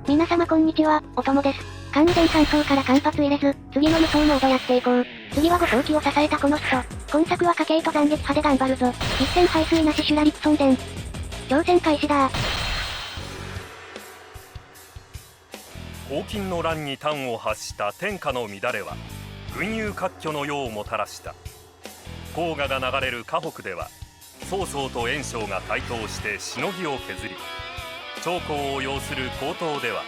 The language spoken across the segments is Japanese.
皆様こんにちは、おともです。完全乾燥から間髪入れず、次の無双モードやっていこう。次は誤送機を支えたこの人。今作は家計と斬撃派で頑張るぞ。一戦排水なしシュラリクソン伝。挑戦開始だ。黄金の乱に端を発した天下の乱れは群雄割拠の世をもたらした。黄河が流れる河北では曹操と袁紹が台頭してしのぎを削り、長江を擁する江東では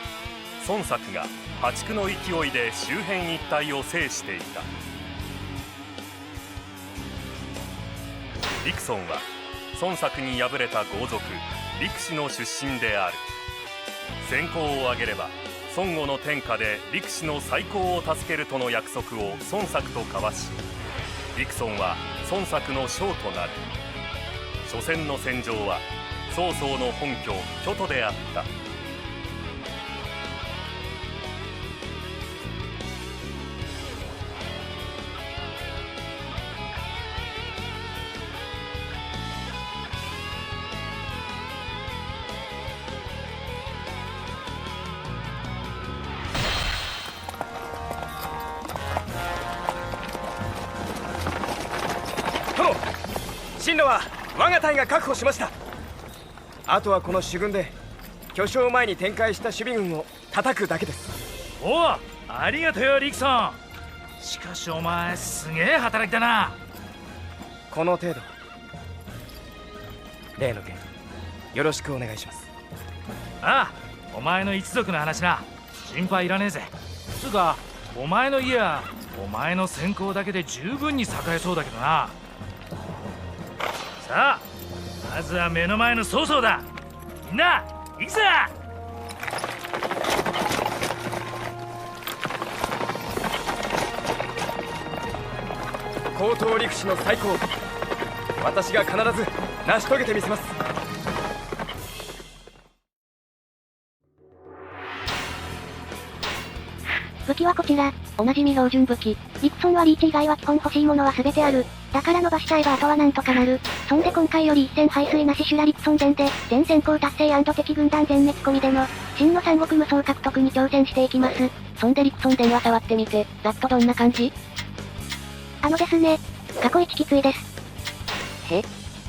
孫作が破竹の勢いで周辺一帯を制していた。陸遜は孫作に敗れた豪族陸氏の出身である。戦功を挙げれば孫悟の天下で陸氏の再興を助けるとの約束を孫作と交わし、陸遜は孫作の将となる。初戦の戦場は曹操の本拠京都であった。殿、進路は我が隊が確保しました。あとはこの主軍で巨匠前に展開した守備軍を叩くだけです。おお、ありがとうよ陸遜。しかしお前すげえ働きだな。この程度。例の件よろしくお願いします。ああ、お前の一族の話な。心配いらねえぜ。つうかお前の家はお前の先行だけで十分に栄えそうだけどな。さあ、まずは目の前の曹操だ。みんな行くぜ。江東陸士の最高、私が必ず成し遂げてみせます。武器はこちら、おなじみ標準武器。陸遜はリーチ以外は基本欲しいものは全てある。だから伸ばしちゃえばあとはなんとかなる。そんで今回より一戦排水なしシュラ陸遜伝で、全戦功達成&敵軍団全滅込みでの、真の三国無双獲得に挑戦していきます。そんで陸遜伝は触ってみて、ざっとどんな感じ？ですね、過去一きついです。へ？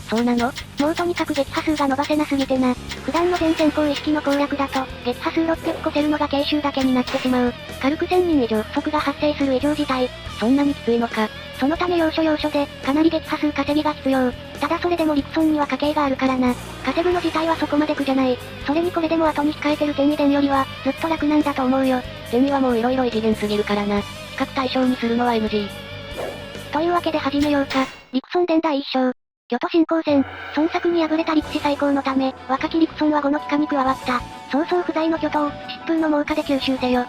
そうなの？もうとにかく撃破数が伸ばせなすぎてな。普段の全戦攻意識の攻略だと、撃破数600個せるのが軽襲だけになってしまう。軽く1000人以上不足が発生する異常事態。そんなにきついのか。そのため要所要所で、かなり撃破数稼ぎが必要。ただそれでも陸遜には家計があるからな。稼ぐの自体はそこまで苦じゃない。それにこれでも後に控えてる天威伝よりは、ずっと楽なんだと思うよ。天威はもう色々異次元すぎるからな。比較対象にするのは NG。というわけで始めようか。陸遜伝第1章。京都侵攻戦、孫作に敗れた陸士再興のため、若き陸遜は呉の帰化に加わった。曹操不在の巨頭、疾風の猛火で吸収せよ。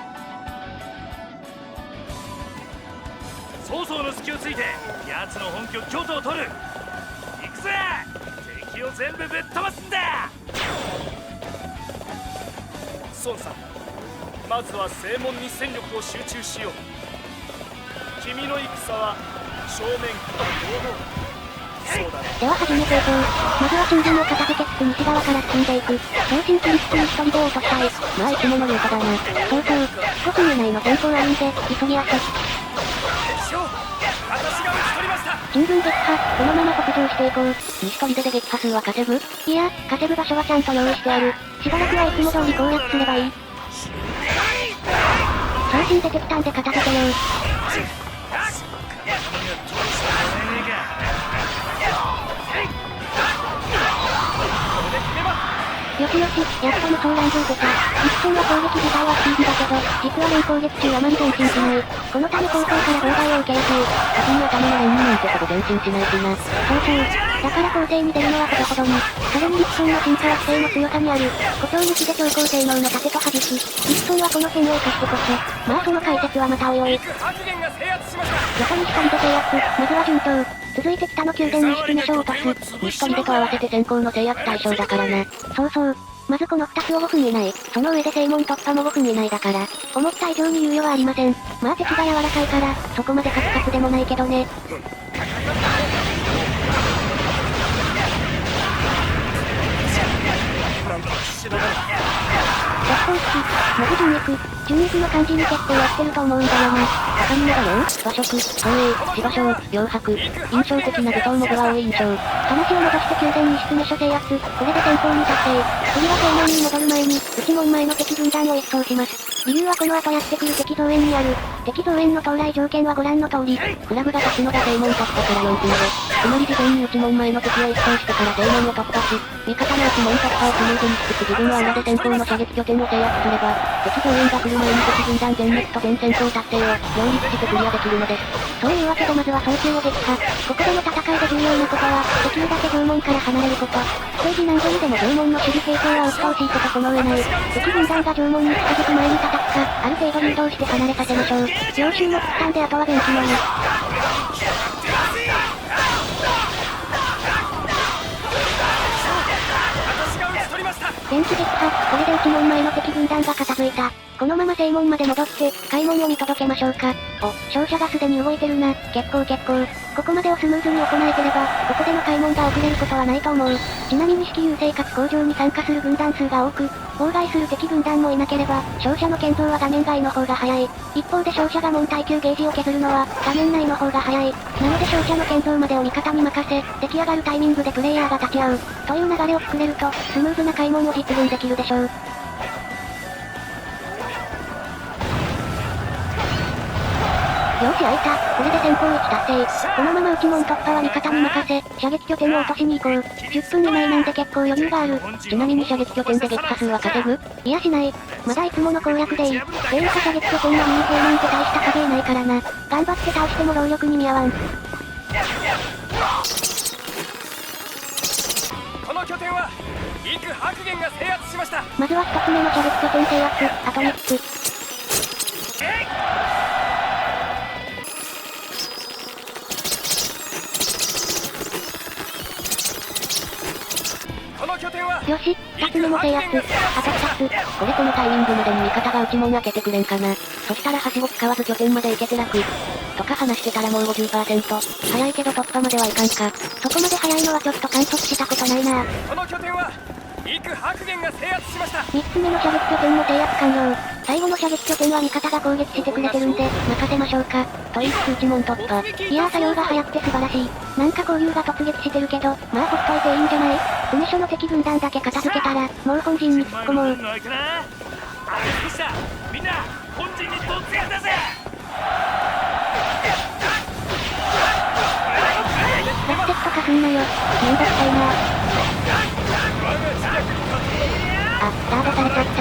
曹操の隙をついて、奴の本拠京都を取る。行くぜ。敵を全部ぶっ飛ばすんだ。孫さん、まずは正門に戦力を集中しよう。君の戦は正面から堂々。そうだね。では始めていこう。まずは中軍を片付けつつ西側から進んでいく。超進キリストに一人で落としたい。まあいつものルートだな。そうそう。四国以内の戦闘あるんで、急ぎ足。敵将、私が討ち取りました。中軍撃破、このまま北上していこう。西砦で撃破数は稼ぐ？いや、稼ぐ場所はちゃんと用意してある。しばらくはいつも通り攻略すればいい。超進出てきたんで片付けよう。よしよし、やっと無双乱造出た。陸遜は攻撃自体はスピーディだけど、実は連攻撃中あまり前進しない。このため後方から妨害を受けやすい。先に頭のラインになんてほぼ前進しないしな。そうそう。だから攻勢に出るのはほどほどに。それに陸遜の進化は姿勢の強さにある。誇張抜きで超高性能の盾と弾き。陸遜はこの辺を生かしてこそ。まあその解説はまたおいおい。横に光で制圧、まずは順調。続いて北の宮殿に式2将を落とす。西砦と合わせて先行の制圧対象だからな。そうそう。まずこの2つを5分以内。その上で正門突破も5分以内だから。思った以上に猶予はありません。まあ敵が柔らかいから、そこまでカツカツでもないけどね。絶好式。文字順肉の漢字に結構やってると思うんだよな。赤身の画面、和食、東映、芝生、両白。印象的な舞踏モブは多い印象。話を戻して宮殿に室目所制圧。これで先方に達成。次は正門に戻る前に、内門前の敵軍団を一掃します。理由はこの後やってくる敵増援にある。敵増援の到来条件はご覧の通り。フラグが立つのが正門突破から4分後。つまり事前に内門前の敵を一掃してから正門を突破し、味方の内門突破をスムーズにしつつ自分は裏で先方の射撃拠点を制圧すれば、敵増援が来る前に敵軍団全滅と全戦闘達成を両立してクリアできるのです。そういうわけでまずは早急を撃破。ここでの戦いで重要なことは、できるだけ城門から離れること。ステージ何度にでも城門の守備系統は鬱陶しいことこの上ない。敵軍団が城門に近づく前に叩くか、ある程度誘導して離れさせましょう。領収も切ったんであとはベンチのみ。電気撃破、これで内門前の敵軍団が片付いた。このまま正門まで戻って、開門を見届けましょうか。お、勝者がすでに動いてるな。結構。ここまでをスムーズに行えてれば、ここでの開門が遅れることはないと思う。ちなみに式優勢かつ工場に参加する軍団数が多く、妨害する敵軍団もいなければ、勝者の建造は画面外の方が早い。一方で勝者が門耐久ゲージを削るのは、画面内の方が早い。なので勝者の建造までを味方に任せ、出来上がるタイミングでプレイヤーが立ち会う。という流れを作れると、スムーズな開門を実現できるでしょう。よし開いた。これで先行1達成。このまま内門突破は味方に任せ、射撃拠点を落としに行こう。10分以内なんで結構余裕がある。ちなみに射撃拠点で撃破数は稼ぐ？いやしない。まだいつもの攻略でいい。レイルか射撃拠点のミニ系なんて大した影ないからな。頑張って倒しても労力に見合わん。この拠点は陸白源が制圧しました。まずは1つ目の射撃拠点制圧、あと3つ。よし、2つ目も制圧。あと2つ。これこのタイミングまでに味方が内門開けてくれんかな。そしたらはしご使わず拠点まで行けて楽。とか話してたらもう 50%。早いけど突破まではいかんか。そこまで早いのはちょっと観測したことないな。この拠点は陸白源が制圧しました。3つ目の射撃拠点も制圧完了。最後の射撃拠点は味方が攻撃してくれてるんで、任せましょうか。と言いつつ内門突破。いやー作業が早くて素晴らしい。なんか交流が突撃してるけど、まあほっといていいんじゃない？詰所の敵軍団だけ片付けたら、もう本陣に突っ込もう。みんな、本陣に突撃だぜ。落石とかすんなよ。めんどくさいな。あ、ラードされちゃった。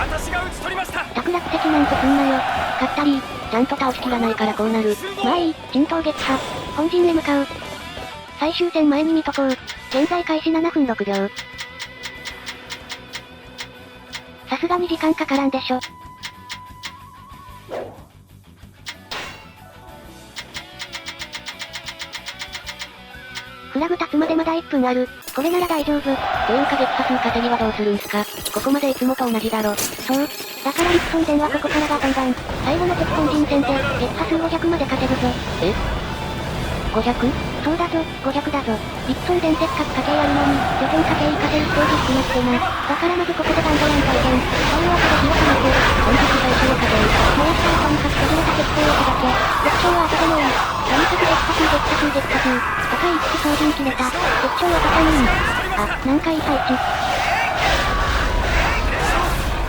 私が打ち取りました。卓落石なんてすんなよ。勝ったり、ちゃんと倒しきらないからこうなる。まあいい、陣頭撃破。本陣へ向かう。最終戦前に見とこう。現在開始7分6秒。さすがに時間かからんでしょ。フラグ立つまでまだ1分ある。これなら大丈夫。っていうか撃破数稼ぎはどうするんすか？ここまでいつもと同じだろ。そう。だから陸本戦はここからが本番。最後の敵本陣戦で、撃破数500まで稼ぐぞ。え？ 500？ そうだぞ、500だぞ。陸本戦せっかく家計あるのに、拠点家計行かせるステージ少なくてな。だからまずここで頑張らんといけん。そういうわけで火を放つ。本日最初の家計。燃やしたらとにかく削れた鉄砲を砕け。翌章は後でもいい。とにかく撃破数。高い1操縦切れた。敵将は高いん。あ、なんかいい配置。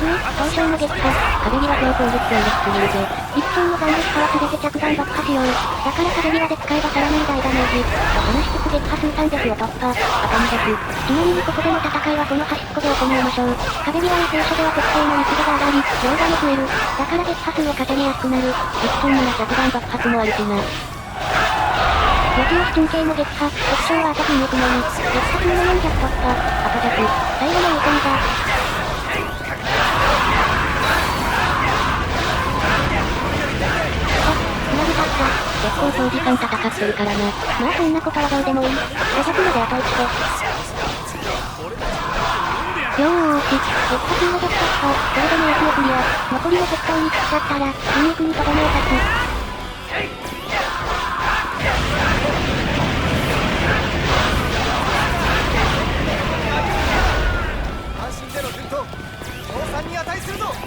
東証の撃破。壁際強攻撃強力すぎるぜ。陸本の残撃破は全て着弾爆破しよう。だから壁際で使えばさらない大ダメージ。と話しつつ撃破数300を突破。あと200。ちなみにここでの戦いはこの端っこで行いましょう。壁際や急所では特定の密度が上がり、量がも増える。だから撃破数を稼ぎやすくなる。陸本なら着弾爆発もあるしな。予期押し中継の撃破、特徴はあと筋肉のみ。撃破数の400突破、あと100。最後の優先だ。フラグ立った。結構長時間戦ってるからな。まあそんなことはどうでもいい。500まであと1個。両を押し、撃破数の100突破、これでも役をクリア。残りを適当に使っちゃったら、筋肉にとどめを刺す。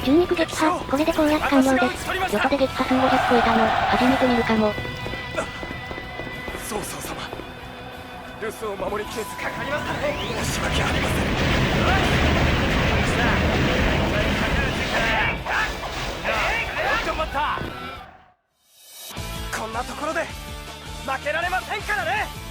中肉撃破、これで攻略完了です。ヨトで撃破数500超えたの、初めて見るかも。曹操様、留守を守りきれずかかりましたね。申し訳ありません。こんなところで負けられませんからね。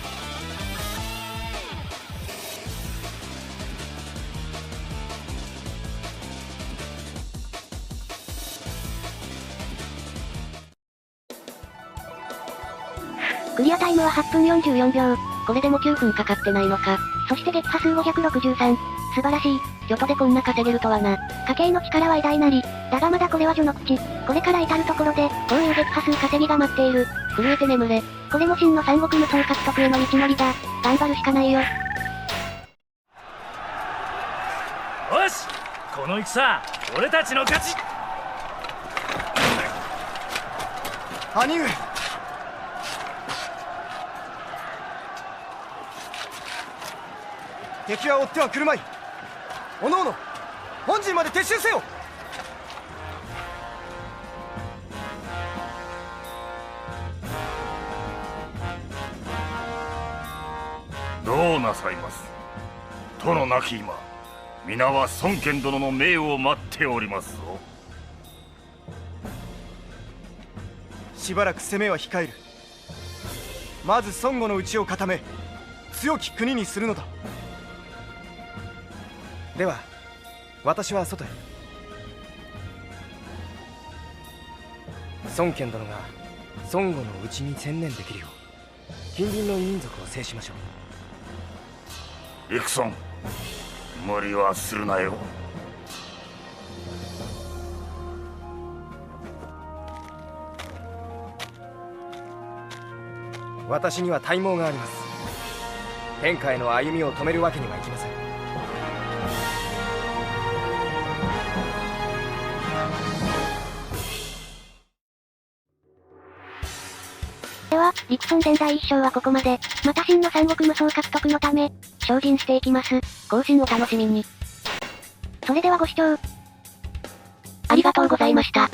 クリアタイムは8分44秒。これでも9分かかってないのか。そして撃破数563。素晴らしい。ヨトでこんな稼げるとはな。家計の力は偉大なり。だがまだこれは序の口。これから至るところで、こういう撃破数稼ぎが待っている。震えて眠れ。これも真の三国無双獲得への道のりだ。頑張るしかないよ。よし、この戦、俺たちの勝ち。兄上、敵は追っては来るまい。おのおの本陣まで撤収せよ。どうなさいます。殿なき今、皆は孫権殿の命を待っておりますぞ。しばらく攻めは控える。まず孫悟の内を固め、強き国にするのだ。では私は外へ。孫権殿が孫悟の内に専念できるよう、近隣の異民族を制しましょう。戦、無理はするなよ。私には大謀があります。天下への歩みを止めるわけにはいきません。では、陸孫伝第1章はここまで。また真の三国無双獲得のため、精進していきます。更新を楽しみに。それではご視聴ありがとうございました。